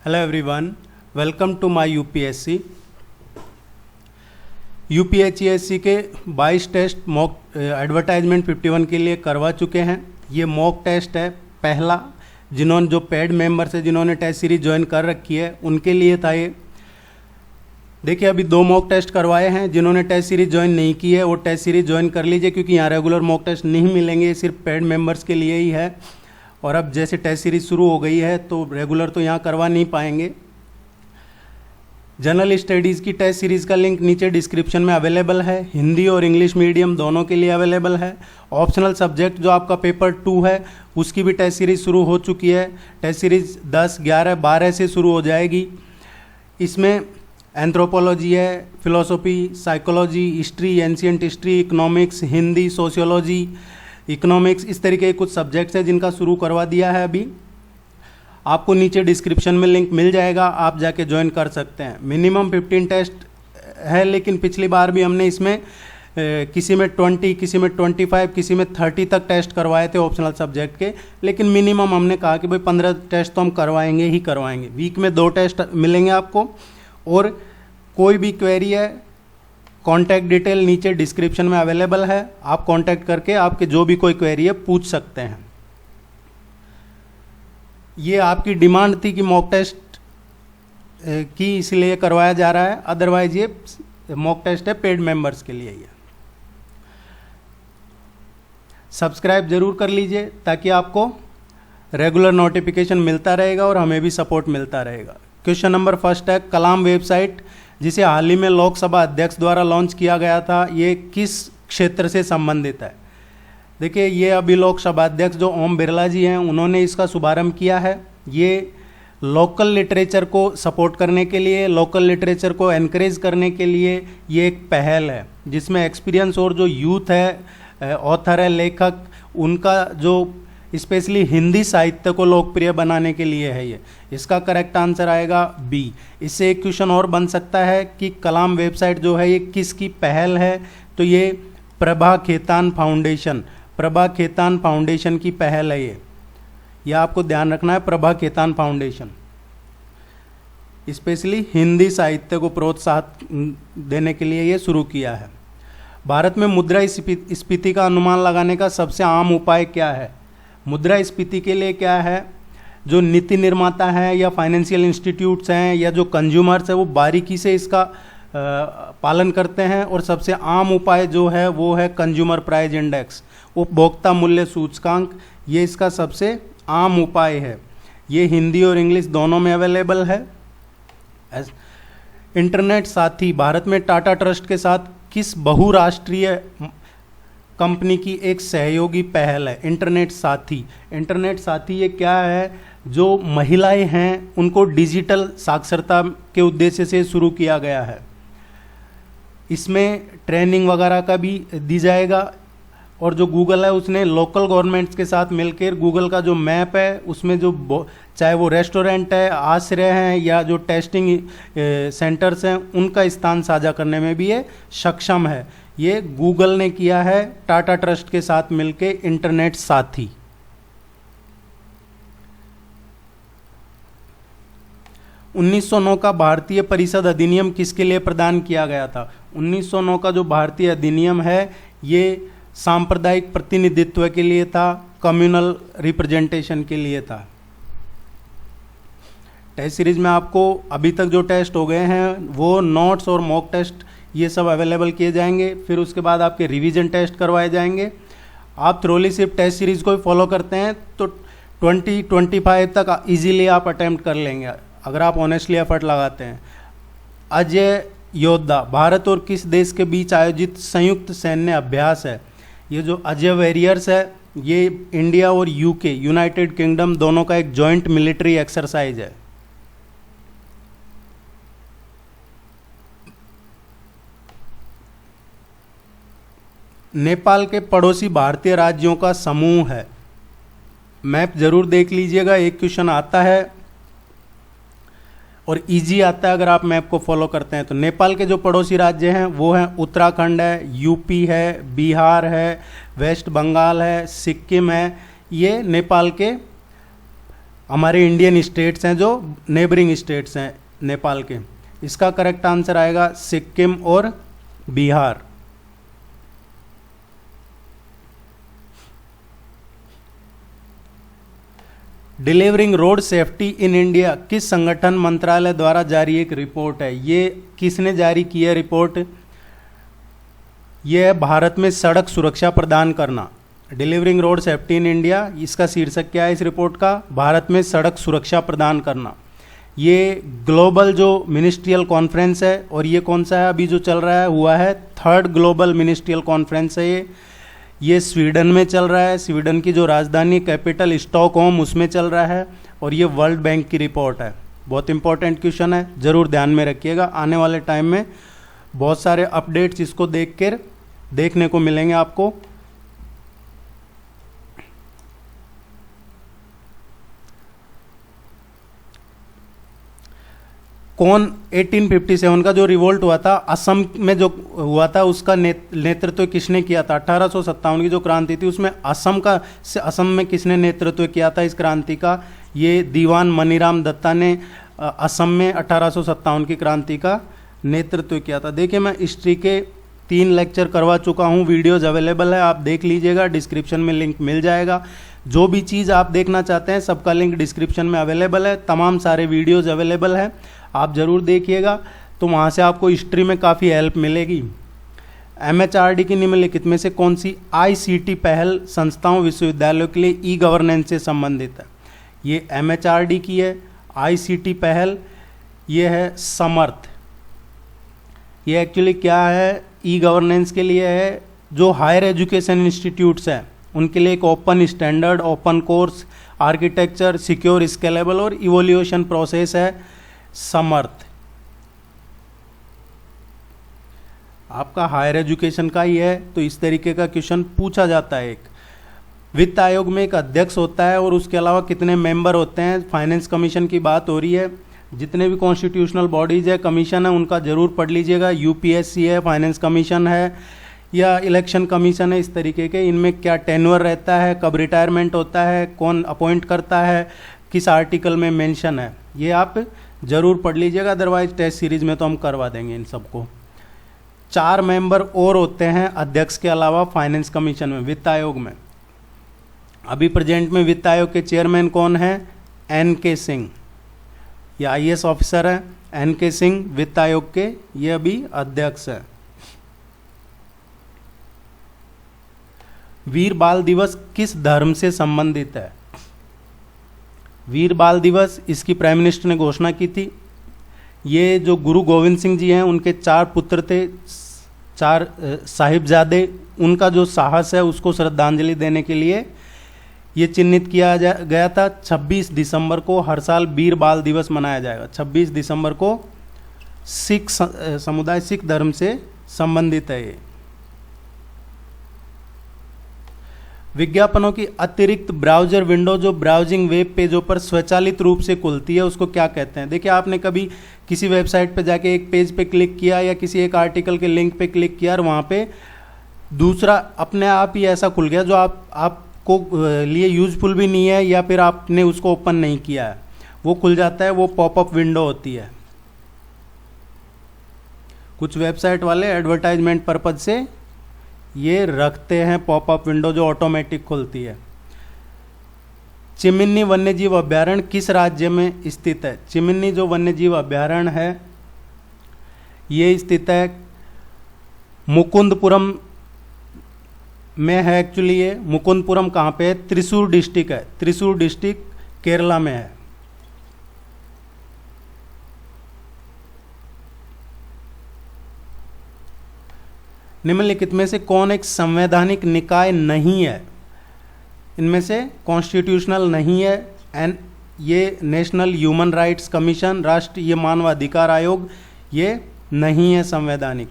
Hello everyone, welcome to my UPSC. UPHESC के 22 test mock advertisement 51 के लिए करवा चुके हैं। ये मॉक टेस्ट है पहला, जिन्होंने जो पेड मेंबर्स है जिन्होंने टेस्ट सीरीज ज्वाइन कर रखी है उनके लिए था ये। देखिए, अभी 2 मॉक टेस्ट करवाए हैं। जिन्होंने टेस्ट सीरीज ज्वाइन नहीं की है वो टेस्ट सीरीज ज्वाइन कर लीजिए, क्योंकि यहाँ रेगुलर मॉक टेस्ट नहीं मिलेंगे, ये सिर्फ पेड मेंबर्स के लिए ही है। और अब जैसे टेस्ट सीरीज शुरू हो गई है तो रेगुलर तो यहाँ करवा नहीं पाएंगे। जनरल स्टडीज़ की टेस्ट सीरीज़ का लिंक नीचे डिस्क्रिप्शन में अवेलेबल है। हिंदी और इंग्लिश मीडियम दोनों के लिए अवेलेबल है। ऑप्शनल सब्जेक्ट जो आपका पेपर 2 है उसकी भी टेस्ट सीरीज़ शुरू हो चुकी है। टेस्ट सीरीज़ 10, 11, 12 से शुरू हो जाएगी। इसमें एंथ्रोपोलॉजी है, philosophy, psychology, history, ancient history, economics, Hindi, sociology, economics, इस तरीके के कुछ सब्जेक्ट्स हैं जिनका शुरू करवा दिया है। अभी आपको नीचे डिस्क्रिप्शन में लिंक मिल जाएगा, आप जाके ज्वाइन कर सकते हैं। मिनिमम 15 टेस्ट है, लेकिन पिछली बार भी हमने इसमें किसी में 20, किसी में 25, किसी में 30 तक टेस्ट करवाए थे ऑप्शनल सब्जेक्ट के। लेकिन मिनिमम हमने कहा कि भाई 15 टेस्ट तो हम करवाएंगे ही करवाएंगे। वीक में 2 टेस्ट मिलेंगे आपको। और कोई भी क्वेरी है, कॉन्टैक्ट डिटेल नीचे डिस्क्रिप्शन में अवेलेबल है, आप कॉन्टैक्ट करके आपके जो भी कोई क्वेरी है पूछ सकते हैं। ये आपकी डिमांड थी कि मॉक टेस्ट की, इसलिए करवाया जा रहा है। अदरवाइज ये मॉक टेस्ट है पेड मेंबर्स के लिए। ये सब्सक्राइब जरूर कर लीजिए ताकि आपको रेगुलर नोटिफिकेशन मिलता रहेगा और हमें भी सपोर्ट मिलता रहेगा। क्वेश्चन नंबर फर्स्ट है, कलाम वेबसाइट जिसे हाल ही में लोकसभा अध्यक्ष द्वारा लॉन्च किया गया था, ये किस क्षेत्र से संबंधित है? देखिए, ये अभी लोकसभा अध्यक्ष जो ओम बिरला जी हैं उन्होंने इसका शुभारंभ किया है। ये लोकल लिटरेचर को सपोर्ट करने के लिए, लोकल लिटरेचर को एनकरेज करने के लिए ये एक पहल है, जिसमें एक्सपीरियंस और जो यूथ है, ऑथर है, लेखक, उनका जो स्पेशली हिंदी साहित्य को लोकप्रिय बनाने के लिए है ये। इसका करेक्ट आंसर आएगा बी। इससे एक क्वेश्चन और बन सकता है कि कलाम वेबसाइट जो है ये किसकी पहल है? तो ये प्रभा खेतान फाउंडेशन, प्रभा खेतान फाउंडेशन की पहल है ये आपको ध्यान रखना है। प्रभा खेतान फाउंडेशन स्पेशली हिंदी साहित्य को प्रोत्साहन देने के लिए ये शुरू किया है। भारत में मुद्रा स्फीति का अनुमान लगाने का सबसे आम उपाय क्या है? मुद्रा स्फीति के लिए क्या है, जो नीति निर्माता है या फाइनेंशियल इंस्टीट्यूट्स हैं या जो कंज्यूमर्स है वो बारीकी से इसका पालन करते हैं। और सबसे आम उपाय जो है वो है कंज्यूमर प्राइस इंडेक्स, उपभोक्ता मूल्य सूचकांक। ये इसका सबसे आम उपाय है। ये हिंदी और इंग्लिश दोनों में अवेलेबल है। इंटरनेट साथी भारत में टाटा ट्रस्ट के साथ किस बहुराष्ट्रीय कंपनी की एक सहयोगी पहल है? इंटरनेट साथी। इंटरनेट साथी ये क्या है? जो महिलाएं हैं उनको डिजिटल साक्षरता के उद्देश्य से शुरू किया गया है। इसमें ट्रेनिंग वगैरह का भी दी जाएगा। और जो गूगल है उसने लोकल गवर्नमेंट्स के साथ मिलकर गूगल का जो मैप है उसमें जो चाहे वो रेस्टोरेंट है, आश्रय हैं या जो टेस्टिंग सेंटर्स हैं, उनका स्थान साझा करने में भी ये सक्षम है। ये गूगल ने किया है टाटा ट्रस्ट के साथ मिलकर इंटरनेट साथी। उन्नीस 1909 का भारतीय परिषद अधिनियम किसके लिए प्रदान किया गया था? 1909 का जो भारतीय अधिनियम है ये सांप्रदायिक प्रतिनिधित्व के लिए था, कम्युनल रिप्रेजेंटेशन के लिए था। टेस्ट सीरीज में आपको अभी तक जो टेस्ट हो गए हैं वो नोट्स और मॉक टेस्ट ये सब अवेलेबल किए जाएंगे। फिर उसके बाद आपके रिवीजन टेस्ट करवाए जाएंगे। आप थ्रोली सिर्फ टेस्ट सीरीज को ही फॉलो करते हैं तो 20-25 तक इजीली आप अटेम्प्ट कर लेंगे, अगर आप ऑनेस्टली एफर्ट लगाते हैं। अजय योद्धा भारत और किस देश के बीच आयोजित संयुक्त सैन्य अभ्यास है? ये जो अजय वॉरियर्स है ये इंडिया और यूके, यूनाइटेड किंगडम दोनों का एक जॉइंट मिलिट्री एक्सरसाइज है। नेपाल के पड़ोसी भारतीय राज्यों का समूह है। मैप जरूर देख लीजिएगा, एक क्वेश्चन आता है और इजी आता है अगर आप मैप को फॉलो करते हैं। तो नेपाल के जो पड़ोसी राज्य हैं वो हैं उत्तराखंड है, यूपी है, बिहार है, वेस्ट बंगाल है, सिक्किम है। ये नेपाल के हमारे इंडियन स्टेट्स हैं जो नेबरिंग स्टेट्स हैं नेपाल के। इसका करेक्ट आंसर आएगा सिक्किम और Bihar. Delivering road safety in India किस संगठन मंत्रालय द्वारा जारी एक रिपोर्ट है? ये किसने जारी की है रिपोर्ट? ये है भारत में सड़क सुरक्षा प्रदान करना। Delivering road safety in India, इसका शीर्षक क्या है इस रिपोर्ट का? भारत में सड़क सुरक्षा प्रदान करना। ये ग्लोबल जो मिनिस्ट्रियल कॉन्फ्रेंस है, और ये कौन सा है अभी जो चल रहा है, हुआ है 3rd ग्लोबल मिनिस्ट्रियल कॉन्फ्रेंस है ये स्वीडन में चल रहा है। स्वीडन की जो राजधानी कैपिटल स्टॉकहोम उसमें चल रहा है, और ये वर्ल्ड बैंक की रिपोर्ट है। बहुत इंपॉर्टेंट क्वेश्चन है, ज़रूर ध्यान में रखिएगा। आने वाले टाइम में बहुत सारे अपडेट्स इसको देखने को मिलेंगे आपको। कौन 1857 का जो रिवोल्ट हुआ था असम में जो हुआ था उसका नेतृत्व किसने किया था? 1857 की जो क्रांति थी उसमें असम में किसने नेतृत्व किया था इस क्रांति का? ये दीवान मनीराम दत्ता ने असम में 1857 की क्रांति का नेतृत्व किया था। देखिए, मैं हिस्ट्री के 3 लेक्चर करवा चुका हूँ, वीडियोज़ अवेलेबल है, आप देख लीजिएगा, डिस्क्रिप्शन में लिंक मिल जाएगा। जो भी चीज़ आप देखना चाहते हैं सबका लिंक डिस्क्रिप्शन में अवेलेबल है, तमाम सारे वीडियोज़ अवेलेबल है, आप ज़रूर देखिएगा। तो वहाँ से आपको हिस्ट्री में काफ़ी हेल्प मिलेगी। MHRD की निम्नलिखित में से कौन सी ICT पहल संस्थाओं विश्वविद्यालयों के लिए ई गवर्नेंस से संबंधित है? ये MHRD की है ICT पहल, ये है समर्थ। ये एक्चुअली क्या है? ई गवर्नेंस के लिए है। जो हायर एजुकेशन इंस्टीट्यूट्स हैं उनके लिए एक open standard, open course, architecture, secure, scalable और इवोल्यूशन प्रोसेस है समर्थ। आपका हायर एजुकेशन का ही है तो इस तरीके का क्वेश्चन पूछा जाता है। एक वित्त आयोग में एक अध्यक्ष होता है और उसके अलावा कितने मेंबर होते हैं? फाइनेंस कमीशन की बात हो रही है। जितने भी कॉन्स्टिट्यूशनल बॉडीज है, कमीशन है, उनका जरूर पढ़ लीजिएगा। UPSC है, फाइनेंस कमीशन है, या इलेक्शन कमीशन है, इस तरीके के। इनमें क्या टेन्योर रहता है, कब रिटायरमेंट होता है, कौन अपॉइंट करता है, किस आर्टिकल में मेंशन है, ये आप जरूर पढ़ लीजिएगा। अदरवाइज टेस्ट सीरीज में तो हम करवा देंगे इन सबको। 4 मेंबर और होते हैं अध्यक्ष के अलावा फाइनेंस कमीशन में, वित्त आयोग में। अभी प्रेजेंट में वित्त आयोग के चेयरमैन कौन है? NK सिंह। ये IAS ऑफिसर है NK सिंह, वित्त आयोग के ये अभी अध्यक्ष है। वीर बाल दिवस किस धर्म से संबंधित है? वीर बाल दिवस, इसकी प्राइम मिनिस्टर ने घोषणा की थी। ये जो गुरु गोविंद सिंह जी हैं उनके 4 पुत्र थे, 4 साहिबजादे। उनका जो साहस है उसको श्रद्धांजलि देने के लिए ये चिन्हित किया गया था। 26 दिसंबर को हर साल वीर बाल दिवस मनाया जाएगा। 26 दिसंबर को सिख समुदाय, सिख धर्म से संबंधित है ये। विज्ञापनों की अतिरिक्त ब्राउजर विंडो जो ब्राउजिंग वेब पेजों पर स्वचालित रूप से खुलती है उसको क्या कहते हैं? देखिए, आपने कभी किसी वेबसाइट पे जाके एक पेज पे क्लिक किया या किसी एक आर्टिकल के लिंक पे क्लिक किया और वहाँ पे दूसरा अपने आप ही ऐसा खुल गया जो आपको लिए यूजफुल भी नहीं है, या फिर आपने उसको ओपन नहीं किया है, वो खुल जाता है, वो पॉपअप विंडो होती है। कुछ वेबसाइट वाले एडवर्टाइजमेंट पर्पज से ये रखते हैं पॉपअप विंडो जो ऑटोमेटिक खुलती है। चिमिन्नी वन्यजीव अभ्यारण्य किस राज्य में स्थित है? चिमिन्नी जो वन्यजीव अभ्यारण्य है ये स्थित है मुकुंदपुरम में है। एक्चुअली ये मुकुंदपुरम कहाँ पे है? त्रिशूर डिस्ट्रिक्ट है। त्रिशूर डिस्ट्रिक्ट केरला में है। निम्नलिखित में से कौन एक संवैधानिक निकाय नहीं है? इनमें से कॉन्स्टिट्यूशनल नहीं है। एंड ये नेशनल ह्यूमन राइट्स कमीशन, राष्ट्रीय मानवाधिकार आयोग, ये नहीं है संवैधानिक।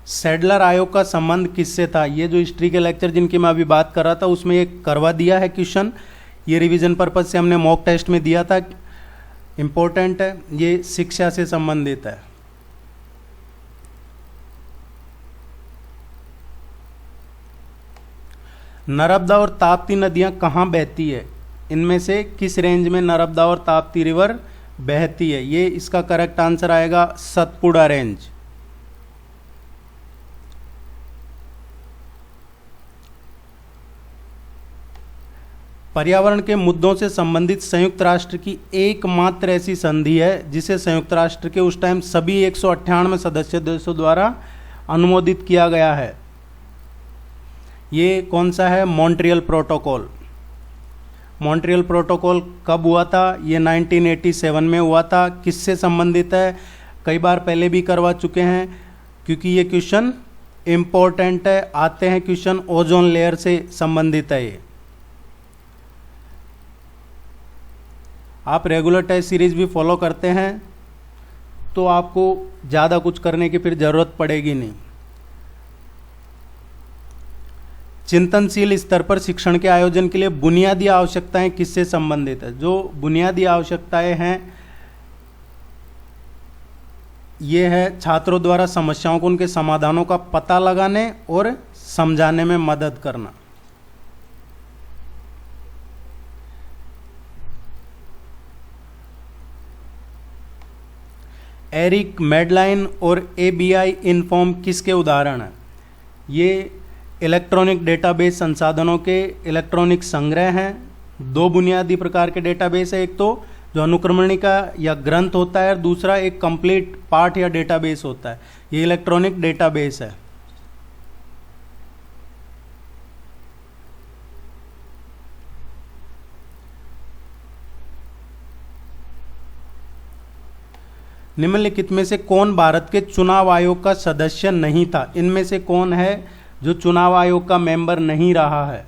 सैडलर आयोग का संबंध किससे था? ये जो हिस्ट्री के लेक्चर जिनकी मैं अभी बात कर रहा था उसमें ये करवा दिया है क्वेश्चन। ये रिवीजन पर्पज से हमने मॉक टेस्ट में दिया था, इंपॉर्टेंट है। ये शिक्षा से संबंधित है। नर्मदा और ताप्ती नदियां कहाँ बहती है? इनमें से किस रेंज में नर्मदा और ताप्ती रिवर बहती है? ये इसका करेक्ट आंसर आएगा सतपुड़ा रेंज। पर्यावरण के मुद्दों से संबंधित संयुक्त राष्ट्र की एकमात्र ऐसी संधि है जिसे संयुक्त राष्ट्र के उस टाइम सभी 198 सदस्य देशों द्वारा अनुमोदित किया गया है। ये कौन सा है? Montreal protocol. मॉन्ट्रियल प्रोटोकॉल कब हुआ था? ये 1987 में हुआ था। किससे संबंधित है? कई बार पहले भी करवा चुके हैं, क्योंकि ये क्वेश्चन इम्पोर्टेंट है। आते हैं क्वेश्चन, ओजोन लेयर से संबंधित है ये। आप रेगुलर टेस्ट सीरीज भी फॉलो करते हैं तो आपको ज़्यादा कुछ करने की फिर ज़रूरत पड़ेगी नहीं। चिंतनशील स्तर पर शिक्षण के आयोजन के लिए बुनियादी आवश्यकताएं किससे संबंधित है? जो बुनियादी आवश्यकताएं हैं ये है छात्रों द्वारा समस्याओं को, उनके समाधानों का पता लगाने और समझाने में मदद करना। एरिक मेडलाइन और एबीआई इनफॉर्म किसके उदाहरण हैं? ये इलेक्ट्रॉनिक डेटाबेस संसाधनों के इलेक्ट्रॉनिक संग्रह हैं। दो बुनियादी प्रकार के डेटाबेस है, एक तो जो अनुक्रमणिका या ग्रंथ होता है और दूसरा एक कंप्लीट पाठ या डेटाबेस होता है। ये इलेक्ट्रॉनिक डेटाबेस है। निम्नलिखित में से कौन भारत के चुनाव आयोग का सदस्य नहीं था? इनमें से कौन है जो चुनाव आयोग का मेंबर नहीं रहा है?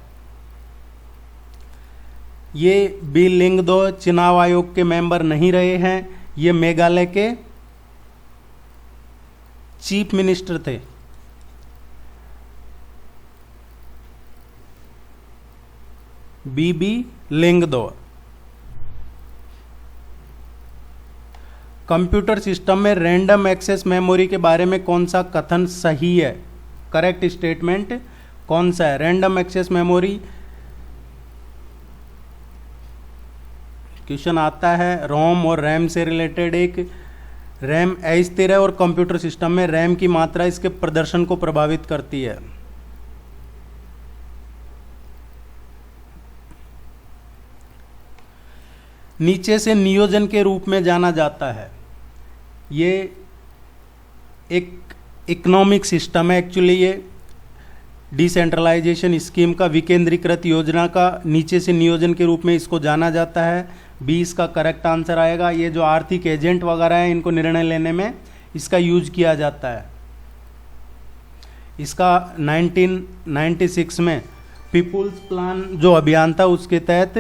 ये बी लिंगदो चुनाव आयोग के मेंबर नहीं रहे हैं। ये मेघालय के चीफ मिनिस्टर थे। बी लिंगदो। कंप्यूटर सिस्टम में रैंडम एक्सेस मेमोरी के बारे में कौन सा कथन सही है? करेक्ट स्टेटमेंट कौन सा है? रैंडम एक्सेस मेमोरी क्वेश्चन आता है रोम और रैम से रिलेटेड। एक रैम अस्थिर है और कंप्यूटर सिस्टम में रैम की मात्रा इसके प्रदर्शन को प्रभावित करती है। नीचे से नियोजन के रूप में जाना जाता है। ये एक इकोनॉमिक सिस्टम है एक्चुअली। ये डिसेंट्रलाइजेशन स्कीम का, विकेंद्रीकृत योजना का नीचे से नियोजन के रूप में इसको जाना जाता है। 20 का करेक्ट आंसर आएगा। ये जो आर्थिक एजेंट वगैरह हैं इनको निर्णय लेने में इसका यूज किया जाता है। इसका 1996 में पीपुल्स प्लान जो अभियान था उसके तहत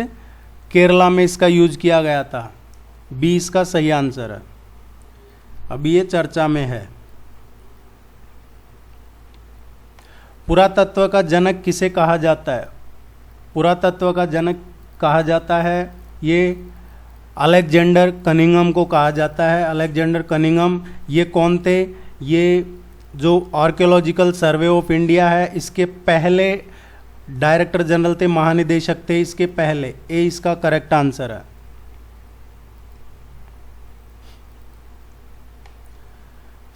केरला में इसका यूज किया गया था। 20 का सही आंसर है। अभी ये चर्चा में है। पुरातत्व का जनक किसे कहा जाता है? पुरातत्व का जनक कहा जाता है ये अलेक्जेंडर कनिंघम को कहा जाता है। अलेक्जेंडर कनिंघम ये कौन थे? ये जो आर्कियोलॉजिकल सर्वे ऑफ इंडिया है इसके पहले डायरेक्टर जनरल थे, महानिदेशक थे इसके पहले। ए इसका करेक्ट आंसर है।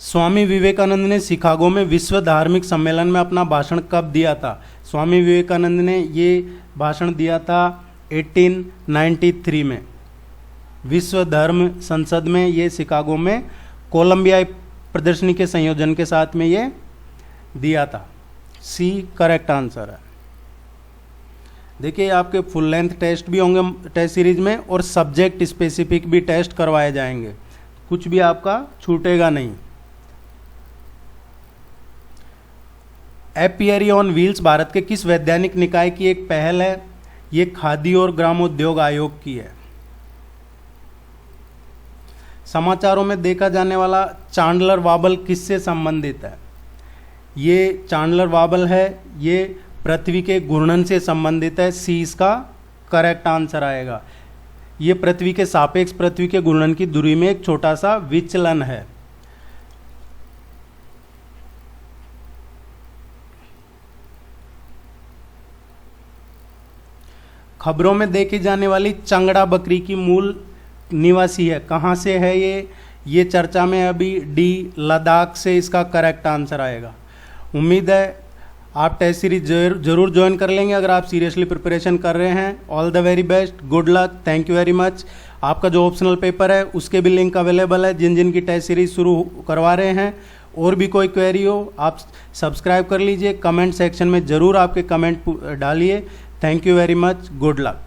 स्वामी विवेकानंद ने शिकागो में विश्व धार्मिक सम्मेलन में अपना भाषण कब दिया था? स्वामी विवेकानंद ने ये भाषण दिया था 1893 में। विश्व धर्म संसद में ये शिकागो में कोलंबिया प्रदर्शनी के संयोजन के साथ में ये दिया था। सी करेक्ट आंसर है। देखिए आपके फुल लेंथ टेस्ट भी होंगे टेस्ट सीरीज में और सब्जेक्ट स्पेसिफिक भी टेस्ट करवाए जाएंगे, कुछ भी आपका छूटेगा नहीं। एपियरी ऑन व्हील्स भारत के किस वैज्ञानिक निकाय की एक पहल है? ये खादी और ग्रामोद्योग आयोग की है। समाचारों में देखा जाने वाला चांडलर वाबल किससे संबंधित है? ये चांडलर वाबल है, ये पृथ्वी के घूर्णन से संबंधित है। सी इसका करेक्ट आंसर आएगा। ये पृथ्वी के सापेक्ष पृथ्वी के घूर्णन की दूरी में एक छोटा सा विचलन है। खबरों में देखी जाने वाली चंगड़ा बकरी की मूल निवासी है, कहाँ से है ये चर्चा में अभी डी लद्दाख से इसका करेक्ट आंसर आएगा। उम्मीद है आप टेस्ट सीरीज जरूर ज्वाइन कर लेंगे अगर आप सीरियसली प्रिपरेशन कर रहे हैं। All the very best, good luck, thank you very much. आपका जो ऑप्शनल पेपर है उसके भी लिंक अवेलेबल है जिन जिन की टेस्ट सीरीज शुरू करवा रहे हैं। और भी कोई क्वेरी हो आप सब्सक्राइब कर लीजिए, कमेंट सेक्शन में ज़रूर आपके कमेंट डालिए। Thank you very much, good luck.